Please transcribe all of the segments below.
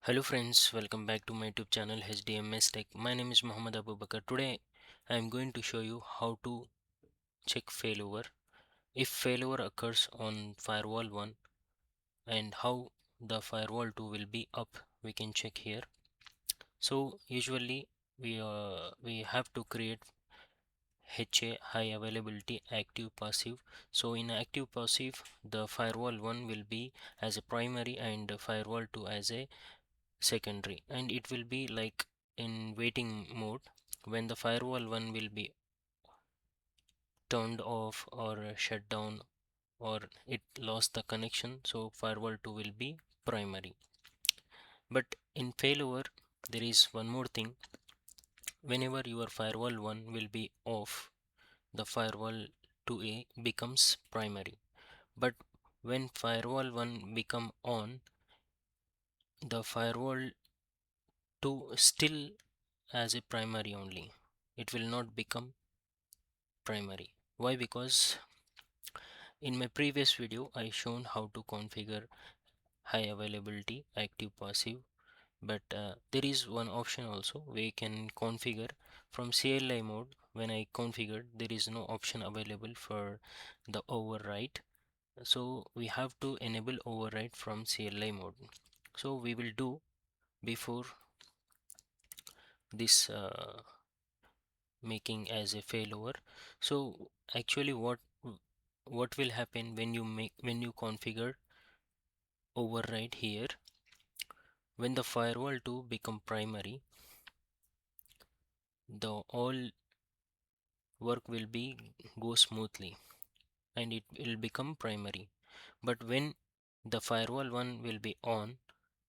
Hello friends, welcome back to my YouTube channel hdamstech. My name is Mohammad Abubakar. Today I am going to show you how to check failover. If failover occurs on firewall 1 and how the firewall 2 will be up, we can check here. So usually we have to create HA high availability active passive. So in active passive the firewall 1 will be as a primary and the firewall 2 as a secondary, and it will be like in waiting mode. When the firewall 1 will be turned off or shut down or it lost the connection, so firewall 2 will be primary. But in failover there is one more thing. Whenever your firewall 1 will be off, the firewall 2A becomes primary. But when firewall 1 become on, the firewall 2 still as a primary only. It will not become primary. Why? Because in my previous video I shown how to configure high availability active passive, but there is one option also we can configure from CLI mode. When I configured, there is no option available for the override, so we have to enable override from CLI mode. So we will do before this making as a failover. So actually what will happen when you configure override here? When the firewall 2 become primary, the all work will be go smoothly and it will become primary. But when the firewall 1 will be on,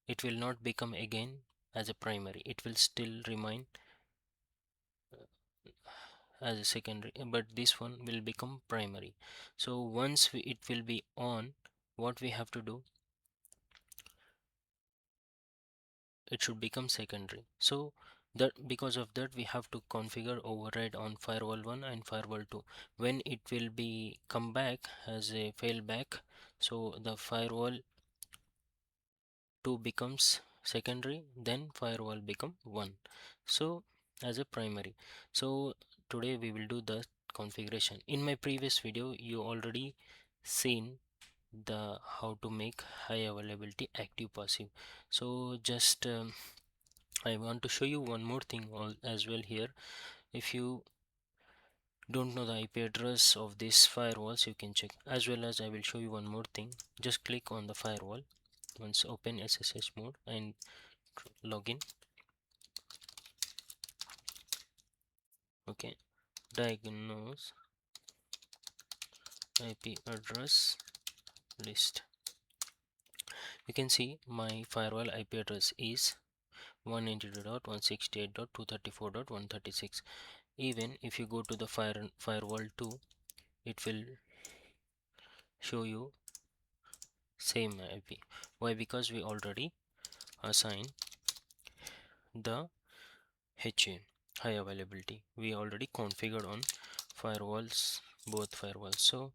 it will not become again as a primary, it will still remain as a secondary, but this one will become primary. So once it will be on, what we have to do, it should become secondary. So that because of that we have to configure override on firewall 1 and firewall 2. When it will be come back as a failback, so the firewall 2 becomes secondary, then firewall become 1, so as a primary. So today we will do the configuration. In my previous video you already seen the how to make high availability active passive. So just I want to show you one more thing as well here. If you don't know the IP address of these firewalls, you can check, as well as I will show you one more thing. Just click on the firewall, once open SSH mode and login. Okay, diagnose IP address list. You can see my firewall IP address is 192.168.234.136. Even if you go to the firewall 2, it will show you same IP. Why? Because we already assigned the HA high availability. We already configured on firewalls, both firewalls. So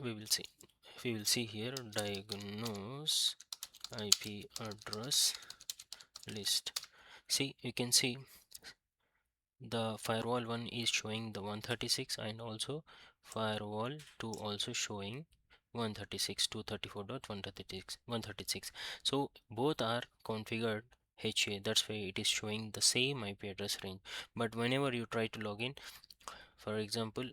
we will see here diagnose IP address list. See, you can see the firewall 1 is showing the 136 and also firewall 2 also showing 136 234.136. So both are configured HA, that's why it is showing the same IP address range. But whenever you try to log in, for example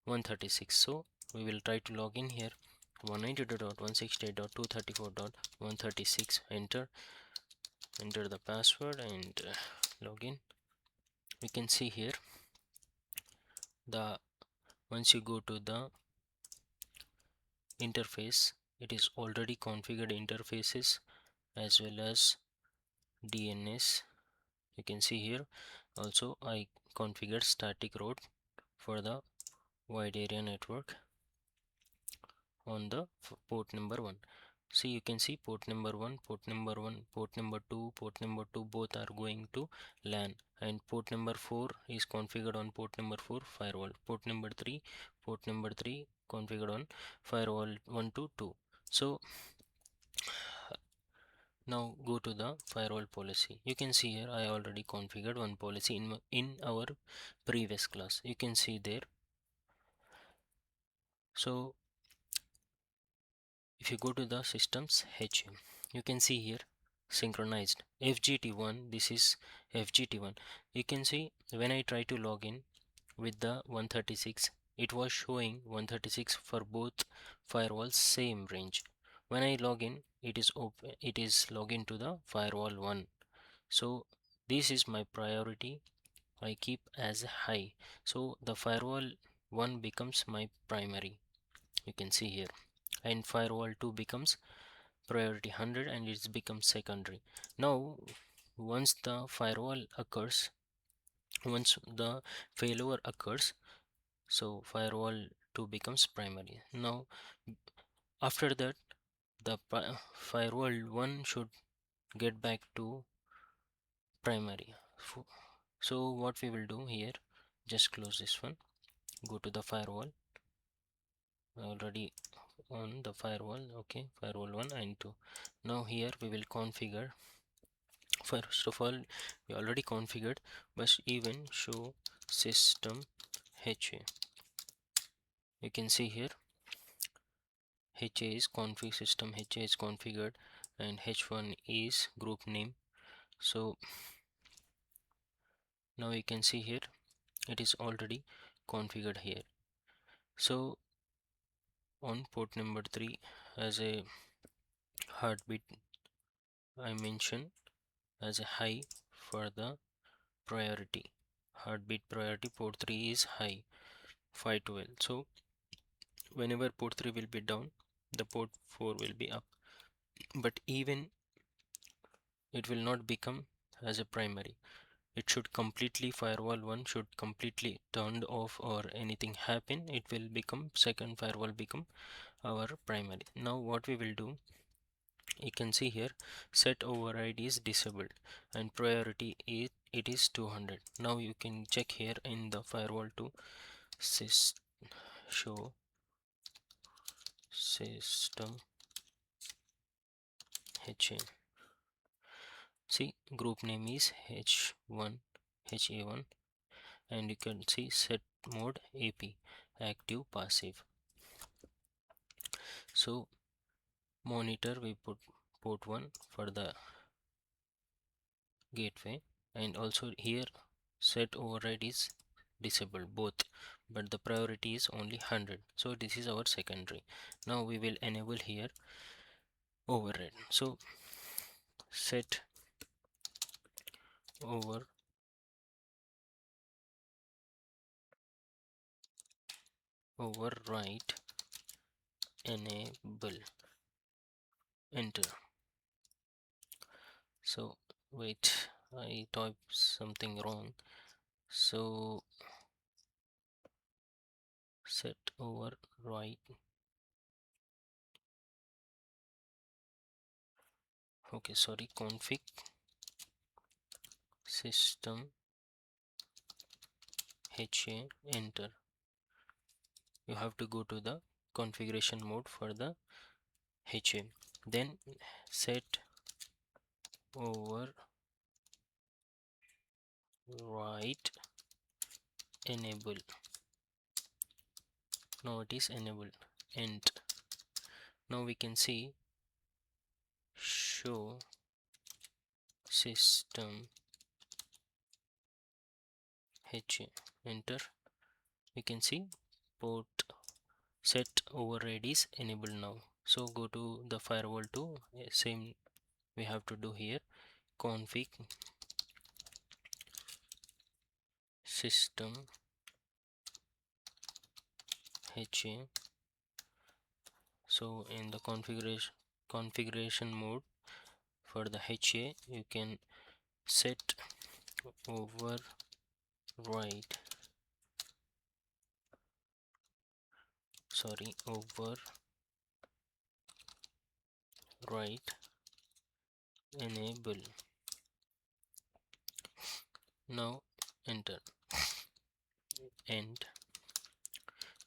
136, so we will try to log in here 192.168.234.136. enter the password and log in. We can see here the once you go to the interface, it is already configured interfaces as well as DNS. You can see here also I configured static route for the wide area network on the port number 1. See, you can see port number 1, port number 1, port number 2, port number 2, both are going to LAN, and port number 4 is configured on port number 4 firewall, port number 3 configured on firewall 1 to 2. So now go to the firewall policy. You can see here I already configured one policy in our previous class. You can see there. So if you go to the systems HA, you can see here synchronized FGT1. This is FGT1. You can see when I try to log in with the 136, it was showing 136 for both firewalls same range. When I log in, it is open, it is login to the firewall 1. So this is my priority, I keep as high. So the firewall 1 becomes my primary, you can see here, and firewall 2 becomes priority 100 and it becomes secondary. Now once the firewall occurs, once the failover occurs, so firewall 2 becomes primary. Now after that, the firewall 1 should get back to primary. So what we will do here, just close this one, go to the firewall, already on the firewall. Okay, firewall 1 and 2. Now here we will configure. First of all, we already configured, but even show system HA. You can see here HA is config, system HA is configured, and H1 is group name. So now you can see here it is already configured here. So on port number 3 as a heartbeat, I mention as a high for the priority. Heartbeat priority port 3 is high, 512. So whenever port 3 will be down, the port 4 will be up, but even it will not become as a primary. It should completely, firewall 1 should completely turned off or anything happen, it will become second firewall become our primary. Now what we will do, you can see here set override is disabled and priority is it is 200. Now you can check here in the firewall to show system HA. See, group name is H1 HA1, and you can see set mode AP, active passive. So monitor we put port 1 for the gateway, and also here set override is disabled both, but the priority is only 100. So this is our secondary. Now we will enable here override. So set override enable, enter. So wait, I typed something wrong. So set override, okay, sorry, config system HA, enter. You have to go to the configuration mode for the HA, then set override enable. Now it is enabled, and now we can see show system HA, enter. We can see port set override is enabled now. So go to the firewall 2, same we have to do here, config system HA. So in the configuration mode for the HA, you can set override enable. Now enter, and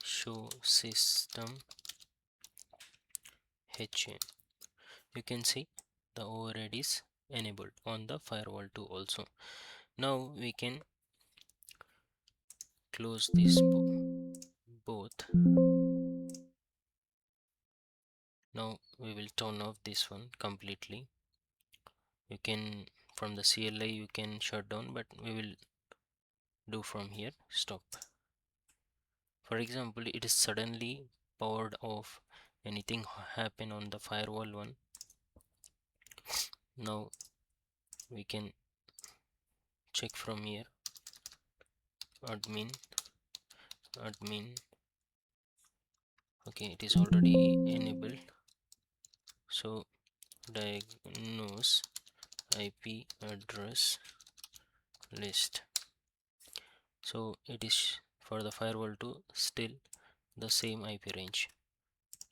show system HN. You can see the override is enabled on the firewall 2 also. Now we can close this both. Now we will turn off this one completely. You can, from the CLI you can shut down, but we will do from here stop. For example, it is suddenly powered off, anything happen on the firewall 1. Now we can check from here, admin, okay, it is already enabled. So diagnose IP address list. So it is for the firewall 2 still the same IP range.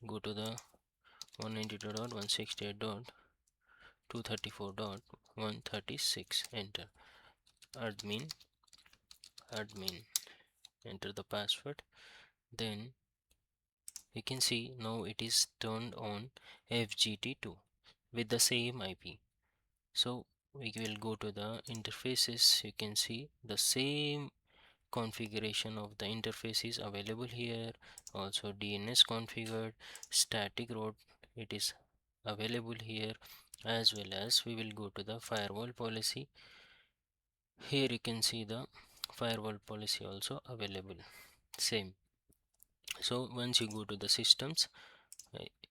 Go to the 192.168.234.136, enter admin, enter the password. Then you can see now it is turned on FGT2 with the same IP. So we will go to the interfaces. You can see the same configuration of the interface is available here. Also DNS configured, static route, it is available here, as well as we will go to the firewall policy. Here you can see the firewall policy also available, same. So once you go to the systems,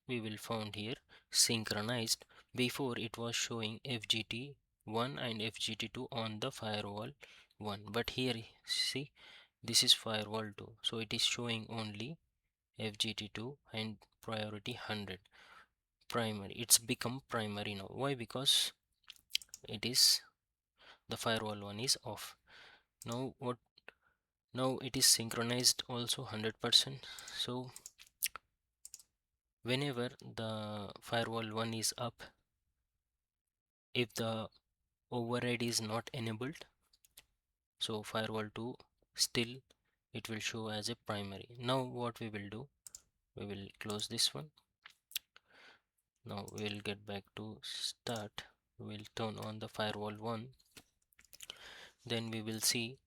we will found here synchronized. Before it was showing FGT1 and FGT2 on the firewall 1, but here see this is firewall 2, so it is showing only FGT2 and priority 100 primary. It's become primary now. Why? Because it is the firewall 1 is off. Now what? Now it is synchronized also 100%. So whenever the firewall 1 is up, if the override is not enabled, so firewall 2 still it will show as a primary. Now what we will do, we will close this one. Now we will get back to start. We will turn on the firewall 1. Then we will see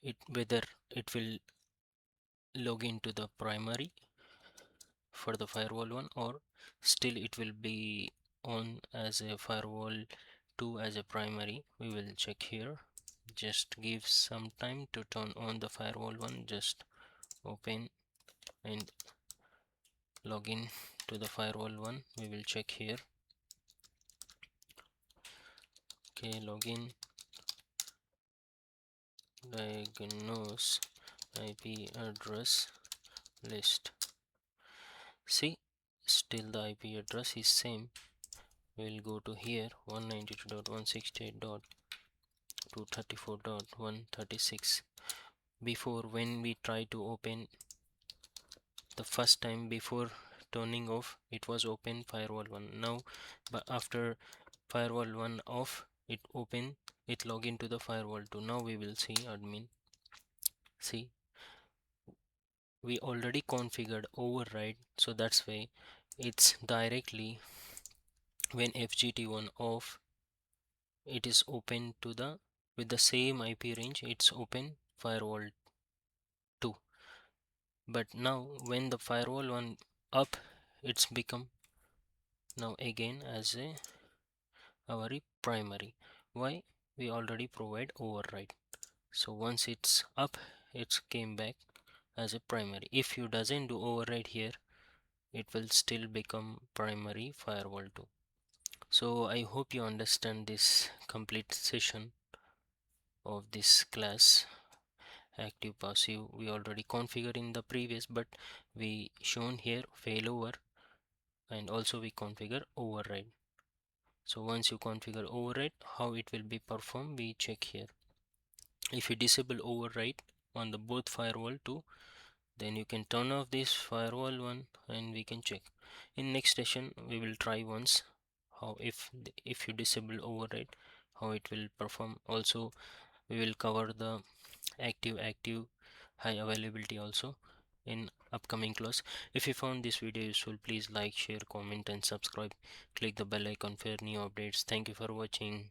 it whether it will log into the primary for the firewall 1 or still it will be on as a firewall 2 as a primary. We will check here. Just give some time to turn on the firewall 1. Just open and log in to the firewall 1. We will check here. Okay, login, diagnose IP address list. See, still the IP address is same. We will go to here 192.168.234.136. Before, when we try to open the first time before turning off, it was open firewall 1. Now but after firewall 1 off, it open, it log into the firewall 2. Now we will see admin. See, we already configured override, so that's why it's directly when FGT1 off, it is open to the with the same IP range, it's open firewall 2. But now when the firewall 1 up, it's become now again as a our primary. Why? We already provide override, so once it's up, it's came back as a primary. If you doesn't do override here, it will still become primary firewall 2. So I hope you understand this complete session of this class. Active passive we already configured in the previous, but we shown here failover, and also we configure override. So once you configure override, how it will be performed, we check here. If you disable override on the both firewall 2, then you can turn off this firewall 1 and we can check. In next session we will try once how if you disable override, how it will perform. Also we will cover the active high availability also in upcoming class. If you found this video useful, please like, share, comment and subscribe. Click the bell icon for new updates. Thank you for watching.